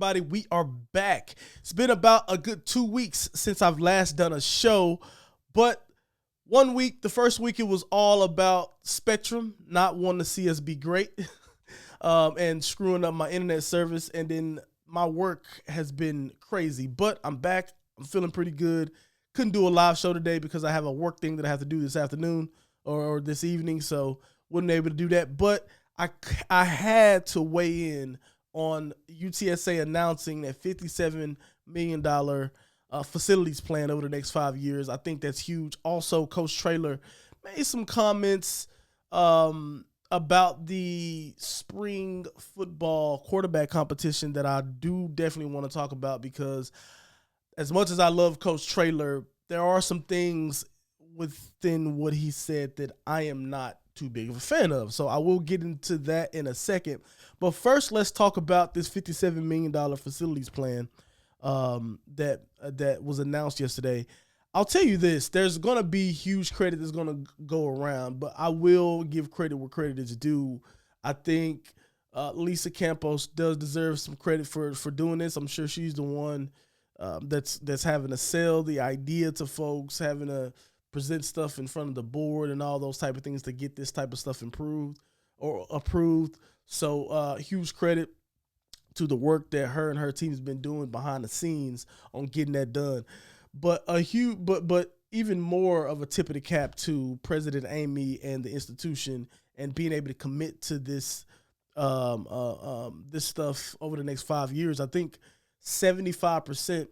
everybody? We are back. It's been about a good 2 weeks since I've last done a show, but 1 week, the first week, it was all about Spectrum not wanting to see us be great and screwing up my internet service, and then my work has been crazy, but I'm back. I'm feeling pretty good. Couldn't do a live show today because I have a work thing that I have to do this afternoon or this evening, so wasn't able to do that, but I had to weigh in on UTSA announcing that $57 million facilities plan over the next 5 years. I think that's huge. Also, Coach Traylor made some comments about the spring football quarterback competition that I do definitely want to talk about, because as much as I love Coach Traylor, there are some things within what he said that I am not too big of a fan of. So I will get into that in a second. But first, let's talk about this $57 million facilities plan that was announced yesterday. I'll tell you this, there's going to be huge credit that's going to go around, but I will give credit where credit is due. I think Lisa Campos does deserve some credit for doing this. I'm sure she's the one that's having to sell the idea to folks, having to present stuff in front of the board and all those type of things to get this type of stuff improved or approved. So huge credit to the work that her and her team has been doing behind the scenes on getting that done. But but even more of a tip of the cap to President Amy and the institution, and being able to commit to this this stuff over the next 5 years. I think 75%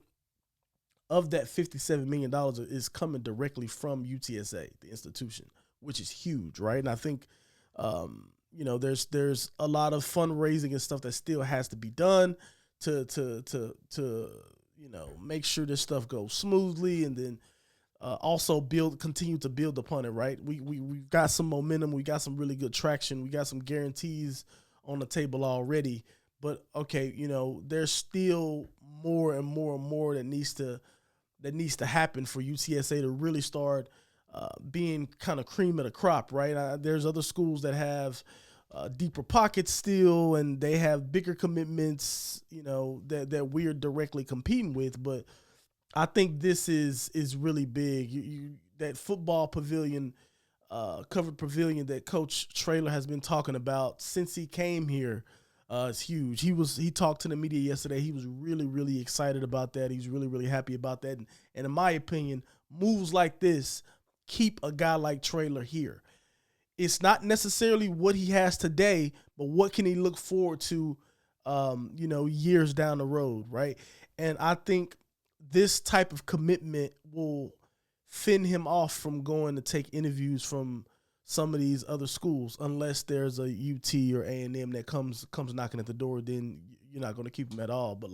of that $57 million is coming directly from UTSA, the institution, which is huge, right? And I think, there's a lot of fundraising and stuff that still has to be done to make sure this stuff goes smoothly, and then also continue to build upon it, right? We've got some momentum, we got some really good traction, we got some guarantees on the table already, but okay, there's still more and more and more that needs to happen for UTSA to really start being kind of cream of the crop, right? There's other schools that have deeper pockets still, and they have bigger commitments, that we're directly competing with. But I think this is really big. That football pavilion, covered pavilion that Coach Traylor has been talking about since he came here, it's huge. He talked to the media yesterday. He was really, really excited about that. He's really, really happy about that. And in my opinion, moves like this keep a guy like Traylor here. It's not necessarily what he has today, but what can he look forward to, years down the road, right? And I think this type of commitment will fend him off from going to take interviews from some of these other schools, unless there's a UT or A&M that comes knocking at the door. Then you're not going to keep him at all. But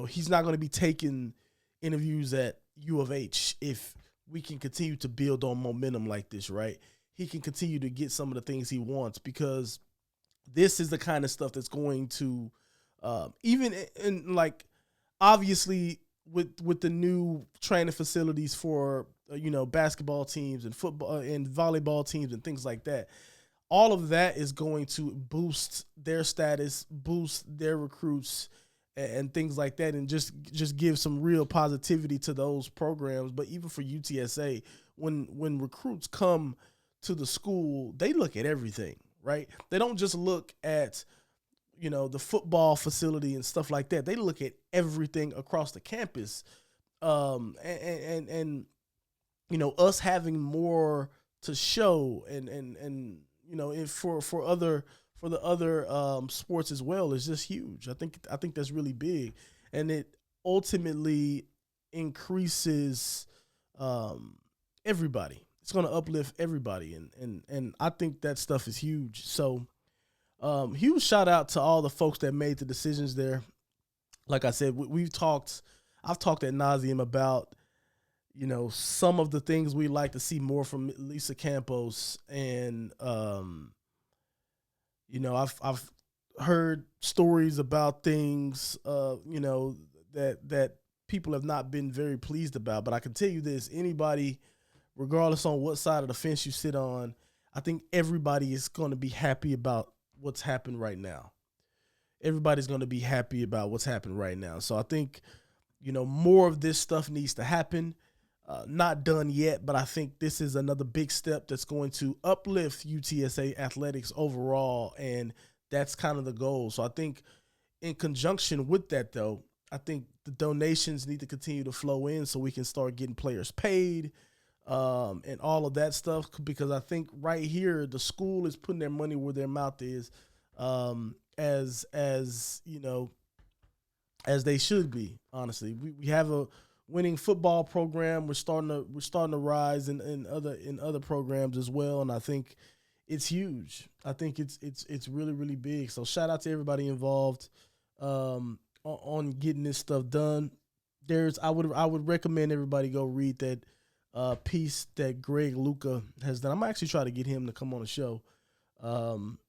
he's not going to be taking interviews at U of H if we can continue to build on momentum like this, right? He can continue to get some of the things he wants, because this is the kind of stuff that's going to even in obviously with the new training facilities for basketball teams and football and volleyball teams and things like that. All of that is going to boost their status, boost their recruits and things like that, and just give some real positivity to those programs. But even for UTSA, when recruits come to the school, they look at everything, right? They don't just look at the football facility and stuff like that. They look at everything across the campus, and us having more to show, and for the other sports as well is just huge. I think that's really big, and it ultimately increases everybody. It's going to uplift everybody, and I think that stuff is huge. So huge shout out to all the folks that made the decisions there. Like I said, I've talked ad nauseum about some of the things we like to see more from Lisa Campos, and I've heard stories about things that people have not been very pleased about. But I can tell you this: anybody, regardless on what side of the fence you sit on, I think everybody is going to be happy about what's happened right now. everybody's going to be happy about what's happening right now. So I think, more of this stuff needs to happen. Not done yet, but I think this is another big step that's going to uplift UTSA athletics overall, and that's kind of the goal. So I think in conjunction with that, though, I think the donations need to continue to flow in so we can start getting players paid, and all of that stuff. Because I think right here, the school is putting their money where their mouth is, as as they should be. Honestly, we have a winning football program. We're starting to rise in other programs as well, and I think it's huge. I think it's really really big. So shout out to everybody involved, on getting this stuff done. I would recommend everybody go read that piece that Greg Luca has done. I'm actually trying to get him to come on the show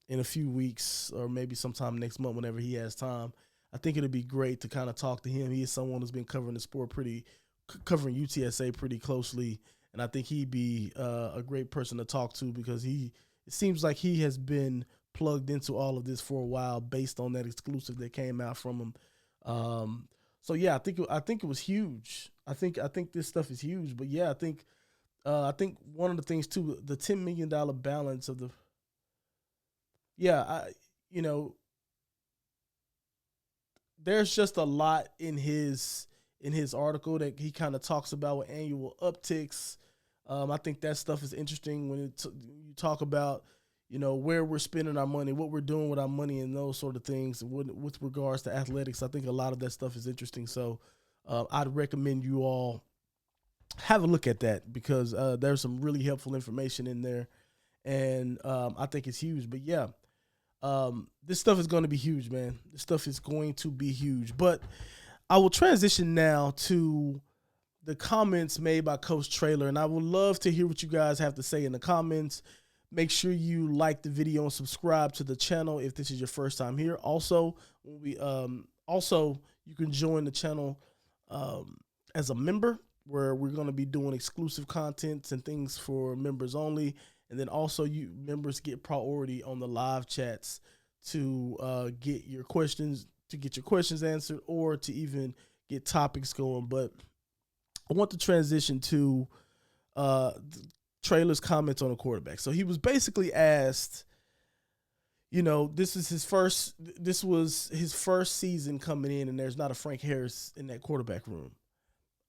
in a few weeks or maybe sometime next month whenever he has time. I think it'd be great to kind of talk to him. He is someone who's been covering the sport covering UTSA pretty closely, and I think he'd be a great person to talk to because it seems like he has been plugged into all of this for a while based on that exclusive that came out from him. So yeah, I think it was huge. I think this stuff is huge. But yeah, I think one of the things too, the $10 million balance of the yeah, you know, there's just a lot in his article that he kind of talks about with annual upticks. I think that stuff is interesting when you talk about where we're spending our money, what we're doing with our money, and those sort of things. With regards to athletics, I think a lot of that stuff is interesting. So I'd recommend you all have a look at that because there's some really helpful information in there, and I think it's huge. But yeah, this stuff is going to be huge, man. This stuff is going to be huge. But I will transition now to the comments made by Coach Traylor, and I would love to hear what you guys have to say in the comments. Make sure you like the video and subscribe to the channel if this is your first time here. Also, you can join the channel as a member, where we're going to be doing exclusive contents and things for members only. And then also, you members get priority on the live chats to get your questions answered, or to even get topics going. But I want to transition to Traylor's comments on the quarterback. So he was basically asked, this was his first season coming in, and there's not a Frank Harris in that quarterback room.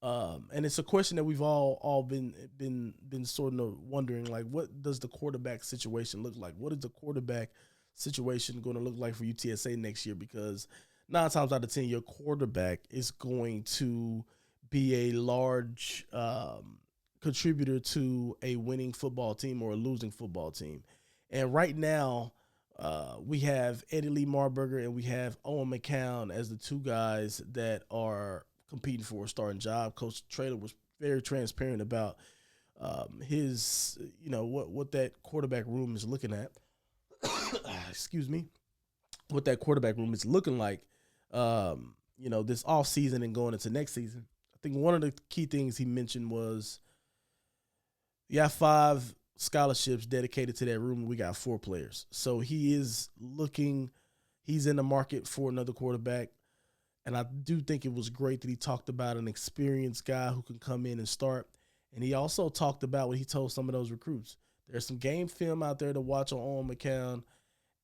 And it's a question that we've all been sort of wondering, like, what does the quarterback situation look like? What is the quarterback situation going to look like for UTSA next year? Because 9 times out of 10, your quarterback is going to be a large contributor to a winning football team or a losing football team. And right now, we have Eddie Lee Marburger and we have Owen McCown as the two guys that are competing for a starting job. Coach Traylor was very transparent about his, what that quarterback room is looking at. Excuse me. What that quarterback room is looking like, this off season and going into next season. I think one of the key things he mentioned was we have 5 scholarships dedicated to that room, and we got 4 players. So he's in the market for another quarterback. And I do think it was great that he talked about an experienced guy who can come in and start. And he also talked about what he told some of those recruits. There's some game film out there to watch on Owen McCown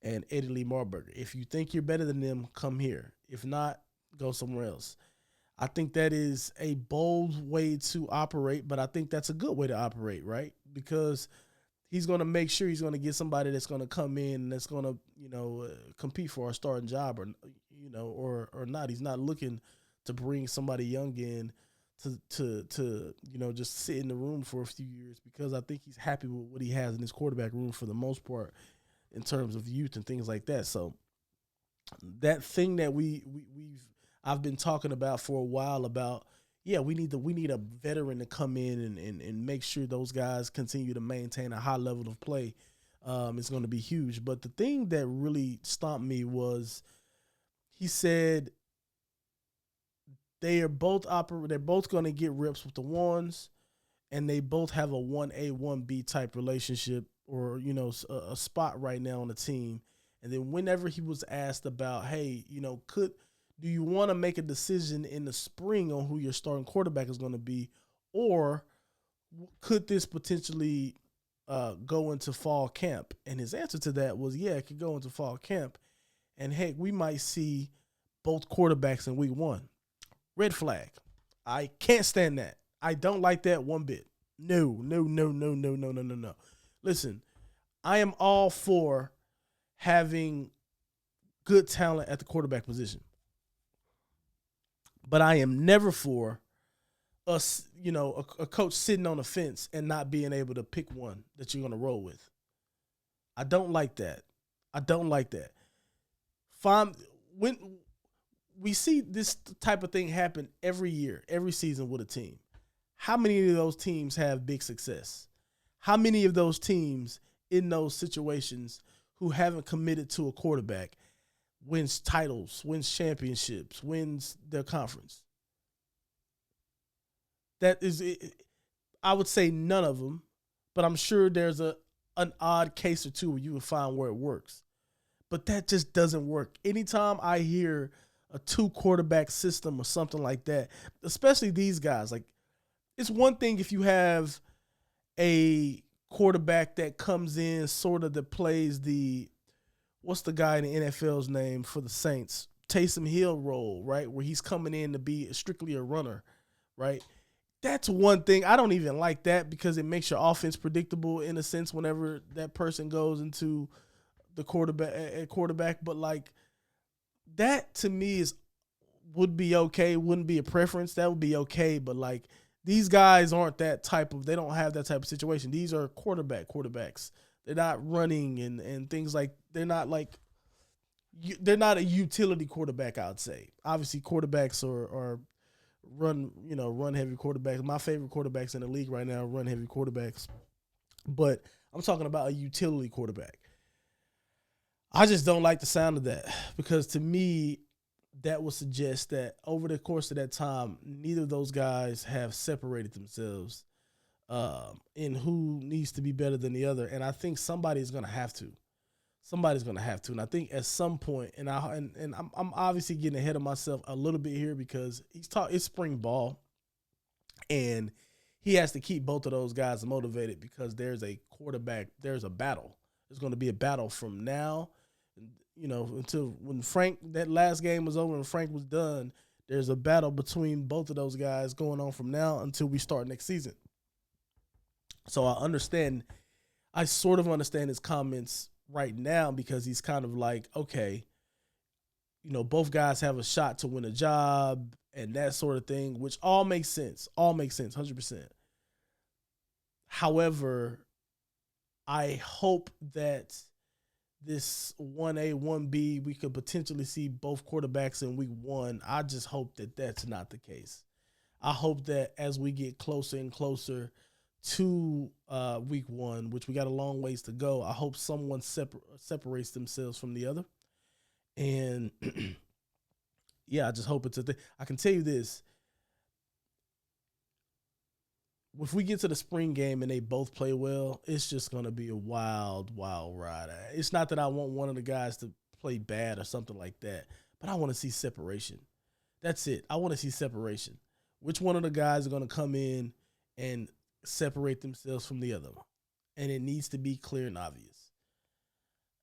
and Eddie Lee Marburger. If you think you're better than them, come here. If not, go somewhere else. I think that is a bold way to operate, but I think that's a good way to operate, right? Because he's going to make sure he's going to get somebody that's going to come in and that's going to, compete for a starting job or not. He's not looking to bring somebody young in to just sit in the room for a few years, because I think he's happy with what he has in his quarterback room for the most part in terms of youth and things like that. So that thing that I've been talking about for a while about, we need a veteran to come in and make sure those guys continue to maintain a high level of play. It's going to be huge. But the thing that really stomped me was he said they're both going to get reps with the ones, and they both have a 1A, 1B type relationship, or a spot right now on the team. And then whenever he was asked about, hey, do you want to make a decision in the spring on who your starting quarterback is going to be, or could this potentially go into fall camp? And his answer to that was, yeah, it could go into fall camp. And heck, we might see both quarterbacks in week 1. Red flag. I can't stand that. I don't like that one bit. No. Listen, I am all for having good talent at the quarterback position. But I am never for us, a coach sitting on the fence and not being able to pick one that you're going to roll with. I don't like that. When we see this type of thing happen every year, every season with a team, how many of those teams have big success? How many of those teams in those situations who haven't committed to a quarterback wins titles, wins championships, wins their conference? That is, I would say none of them, but I'm sure there's an odd case or two where you can find where it works. But that just doesn't work. Anytime I hear a 2-quarterback system or something like that, especially these guys, like, it's one thing if you have a quarterback that comes in sort of that plays what's the guy in the NFL's name for the Saints? Taysom Hill role, right? Where he's coming in to be strictly a runner, right? That's one thing. I don't even like that because it makes your offense predictable in a sense whenever that person goes into the quarterback. But like that to me would be okay. Wouldn't be a preference. That would be okay. But like these guys aren't they don't have that type of situation. These are quarterbacks. They're not running and things like, they're not a utility quarterback, I would say. Obviously quarterbacks are run heavy quarterbacks. My favorite quarterbacks in the league right now are run heavy quarterbacks. But I'm talking about a utility quarterback. I just don't like the sound of that because to me, that would suggest that over the course of that time, neither of those guys have separated themselves in who needs to be better than the other. And I think somebody's going to have to. And I think at some point, and I'm obviously getting ahead of myself a little bit here because it's spring ball, and he has to keep both of those guys motivated because there's a battle. There's going to be a battle from now, until when that last game was over and Frank was done. There's a battle between both of those guys going on from now until we start next season. So I sort of understand his comments right now because he's kind of like, okay, both guys have a shot to win a job and that sort of thing, which all makes sense, 100%. However, I hope that this 1A, 1B, we could potentially see both quarterbacks in week 1. I just hope that that's not the case. I hope that as we get closer and closer to week 1, which we got a long ways to go, I hope someone separates themselves from the other. And yeah, I just hope it's a thing. I can tell you this. If we get to the spring game and they both play well, it's just going to be a wild, wild ride. It's not that I want one of the guys to play bad or something like that, but I want to see separation. That's it. I want to see separation. Which one of the guys are going to come in and separate themselves from the other? And it needs to be clear and obvious.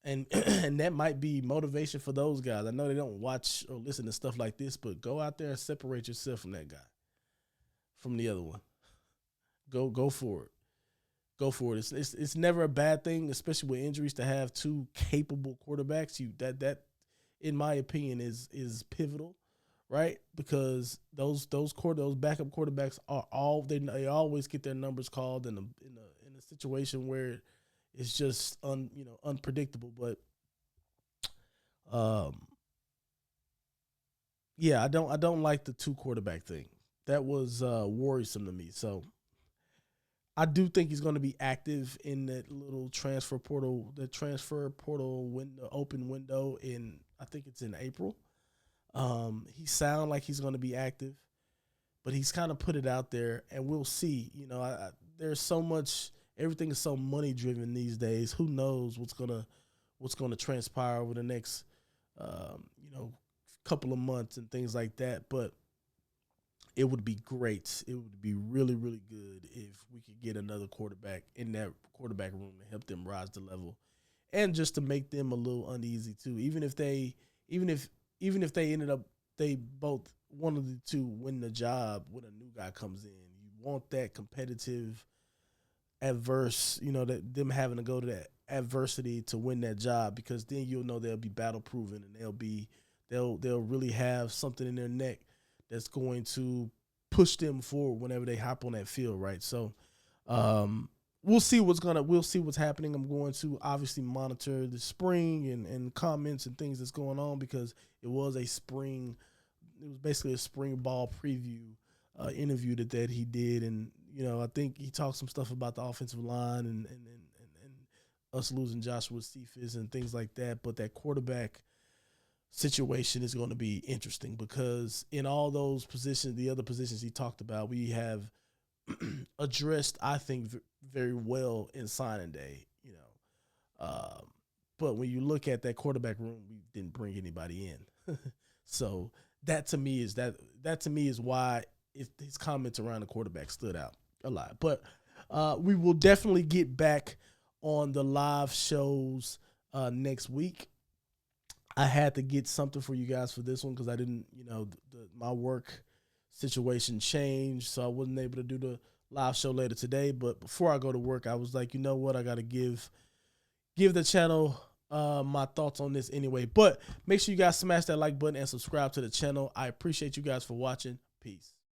And and that might be motivation for those guys. I know they don't watch or listen to stuff like this, but go out there and separate yourself from that guy, from the other one. Go for it. Go for it. It's never a bad thing, especially with injuries, to have 2 capable quarterbacks. That in my opinion is pivotal, right? Because those backup quarterbacks are they always get their numbers called in a situation where it's just unpredictable. But yeah, I don't like the 2 quarterback thing. That was worrisome to me. So I do think he's going to be active in that little transfer portal window, open window I think it's in April. He sounds like he's going to be active, but he's kind of put it out there, and we'll see. There's so much. Everything is so money driven these days. Who knows what's what's going to transpire over the next, you know, couple of months and things like that. But it would be great. It would be really, really good if we could get another quarterback in that quarterback room to help them rise the level, and just to make them a little uneasy too. Even if they ended up, they both, one of the two, win the job when a new guy comes in. You want that competitive, adverse, you know, that them having to go to that adversity to win that job, because then you'll know they'll be battle proven, and they'll really have something in their neck that's going to push them forward whenever they hop on that field, right? So we'll see what's happening. I'm going to obviously monitor the spring and comments and things that's going on, because it was basically a spring ball preview interview that he did, and you know, I think he talked some stuff about the offensive line and us losing Joshua Cephas and things like that. But that quarterback situation is going to be interesting, because in all those positions, the other positions he talked about, we have addressed, I think, very well in signing day, you know. But when you look at that quarterback room, we didn't bring anybody in. So that to me is why his comments around the quarterback stood out a lot. But we will definitely get back on the live shows next week. I had to get something for you guys for this one, because I didn't, you know, my work situation changed, so I wasn't able to do the live show later today. But before I go to work, I was like, you know what, I got to give the channel my thoughts on this anyway. But make sure you guys smash that like button and subscribe to the channel. I appreciate you guys for watching. Peace.